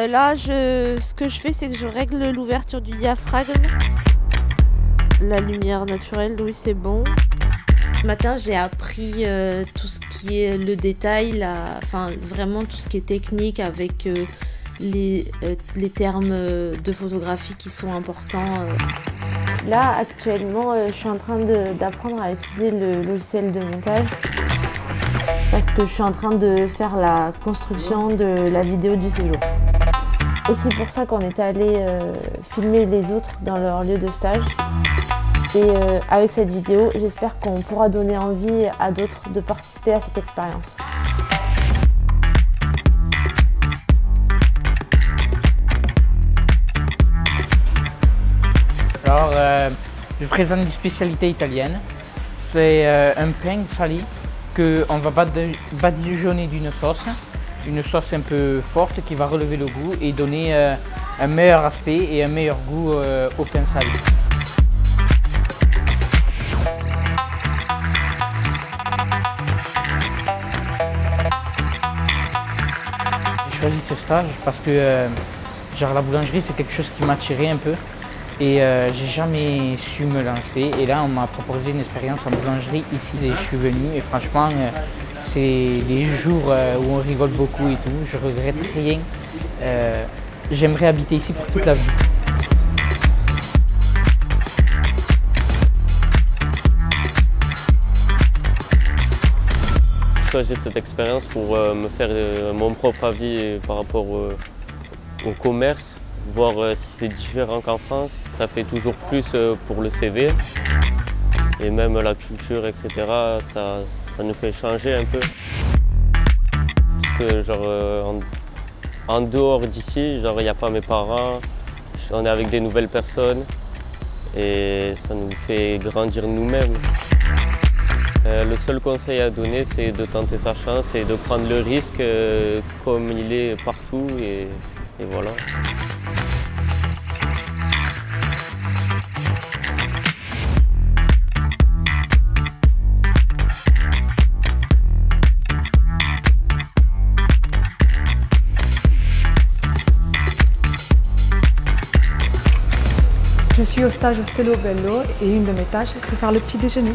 Là, ce que je fais, c'est que je règle l'ouverture du diaphragme. La lumière naturelle, oui, c'est bon. Ce matin, j'ai appris tout ce qui est le détail, enfin vraiment tout ce qui est technique avec les termes de photographie qui sont importants. Là, actuellement, je suis en train d'apprendre à utiliser le logiciel de montage parce que je suis en train de faire la construction de la vidéo du séjour. Aussi pour ça qu'on était allé filmer les autres dans leur lieu de stage. Et avec cette vidéo, j'espère qu'on pourra donner envie à d'autres de participer à cette expérience. Alors, je présente une spécialité italienne. C'est un pain salé qu'on va badigeonner d'une sauce un peu forte qui va relever le goût et donner un meilleur aspect et un meilleur goût au pain salé. J'ai choisi ce stage parce que genre la boulangerie c'est quelque chose qui m'a attiré un peu et j'ai jamais su me lancer et là on m'a proposé une expérience en boulangerie ici et je suis venu et franchement c'est les jours où on rigole beaucoup et tout, je regrette rien. J'aimerais habiter ici pour toute la vie. J'ai cette expérience pour me faire mon propre avis par rapport au commerce, voir si c'est différent qu'en France. Ça fait toujours plus pour le CV et même la culture, etc. Ça nous fait changer un peu. Parce que genre, en dehors d'ici, il n'y a pas mes parents, on est avec des nouvelles personnes et ça nous fait grandir nous-mêmes. Le seul conseil à donner, c'est de tenter sa chance et de prendre le risque comme il est partout et voilà. Je suis au stage Ostello Bello et une de mes tâches, c'est faire le petit déjeuner.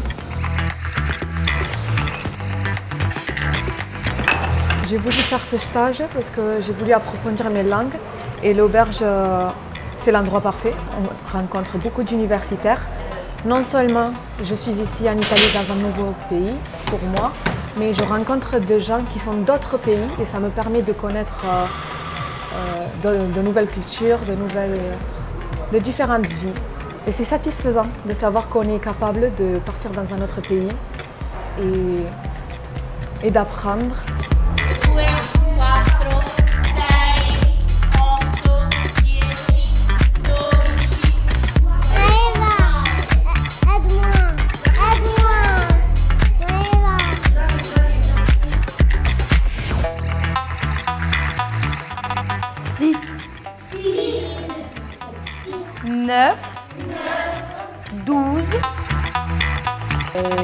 J'ai voulu faire ce stage parce que j'ai voulu approfondir mes langues et l'auberge, c'est l'endroit parfait. On rencontre beaucoup d'universitaires. Non seulement je suis ici en Italie dans un nouveau pays pour moi, mais je rencontre des gens qui sont d'autres pays et ça me permet de connaître de nouvelles cultures, de différentes vies. Et c'est satisfaisant de savoir qu'on est capable de partir dans un autre pays et d'apprendre.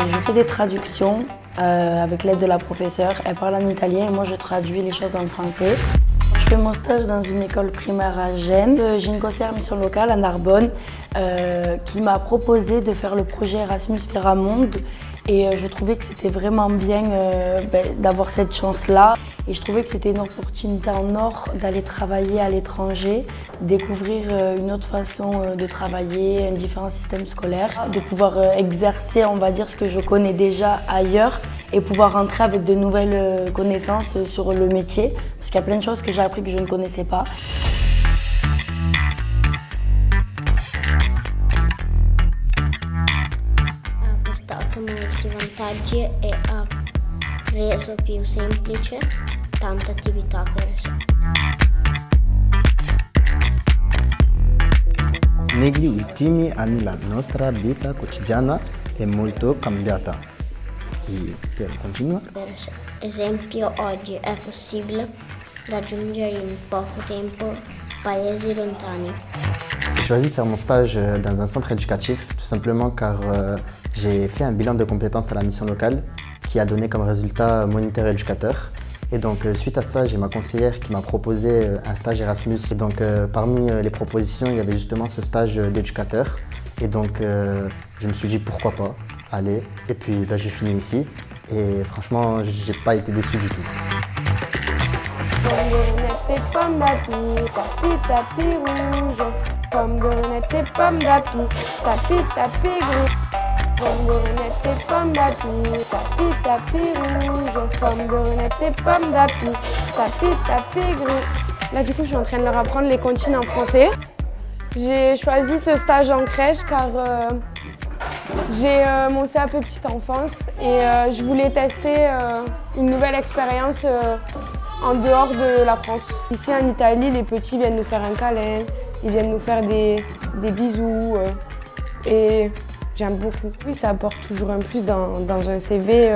Je fais des traductions avec l'aide de la professeure. Elle parle en italien et moi je traduis les choses en français. Je fais mon stage dans une école primaire à Gênes. J'ai une conseillère mission locale à Narbonne qui m'a proposé de faire le projet Erasmus Veramonde. Et je trouvais que c'était vraiment bien d'avoir cette chance-là. Et je trouvais que c'était une opportunité en or d'aller travailler à l'étranger, découvrir une autre façon de travailler, un différent système scolaire, de pouvoir exercer, on va dire, ce que je connais déjà ailleurs et pouvoir rentrer avec de nouvelles connaissances sur le métier. Parce qu'il y a plein de choses que j'ai appris que je ne connaissais pas. Molti vantaggi e ha reso più semplice tante attività per sé. Negli ultimi anni la nostra vita quotidiana è molto cambiata. E per continuare. Per esempio, oggi è possibile raggiungere in poco tempo paesi lontani. J'ai choisi de faire mon stage dans un centre éducatif tout simplement car j'ai fait un bilan de compétences à la mission locale qui a donné comme résultat moniteur éducateur Et donc suite à ça, j'ai ma conseillère qui m'a proposé un stage Erasmus. Et donc parmi les propositions, il y avait justement ce stage d'éducateur. Et donc je me suis dit pourquoi pas, allez. Et puis j'ai fini ici. Et franchement, j'ai pas été déçu du tout. Pommes d'api, tapis rouge. Pommes gournettes et pommes d'api, tapis gris. Pommes gournettes et pommes d'api, tapis rouge. Pommes gournettes et pommes d'api, tapis gris. Là du coup je suis en train de leur apprendre les comptines en français. J'ai choisi ce stage en crèche car j'ai mon CAP petite enfance et je voulais tester une nouvelle expérience en dehors de la France. Ici en Italie, les petits viennent nous faire un câlin, ils viennent nous faire des bisous et j'aime beaucoup. Oui, ça apporte toujours un plus dans un CV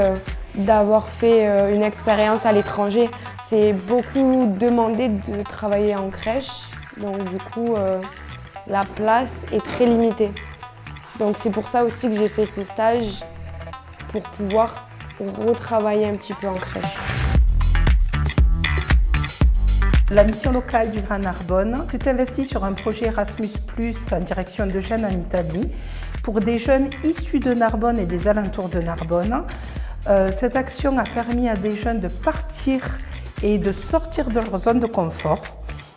d'avoir fait une expérience à l'étranger. C'est beaucoup demandé de travailler en crèche, donc du coup la place est très limitée. Donc c'est pour ça aussi que j'ai fait ce stage, pour pouvoir retravailler un petit peu en crèche. La mission locale du Grand Narbonne s'est investie sur un projet Erasmus+ en direction de jeunes en Italie pour des jeunes issus de Narbonne et des alentours de Narbonne. Cette action a permis à des jeunes de partir et de sortir de leur zone de confort.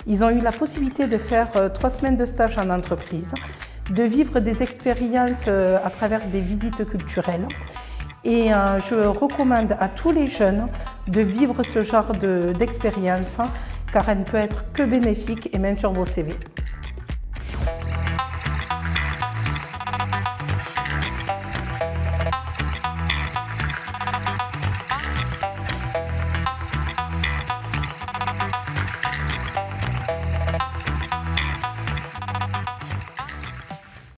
Ils ont eu la possibilité de faire 3 semaines de stage en entreprise, de vivre des expériences à travers des visites culturelles. Et je recommande à tous les jeunes de vivre ce genre d'expérience car elle ne peut être que bénéfique et même sur vos CV.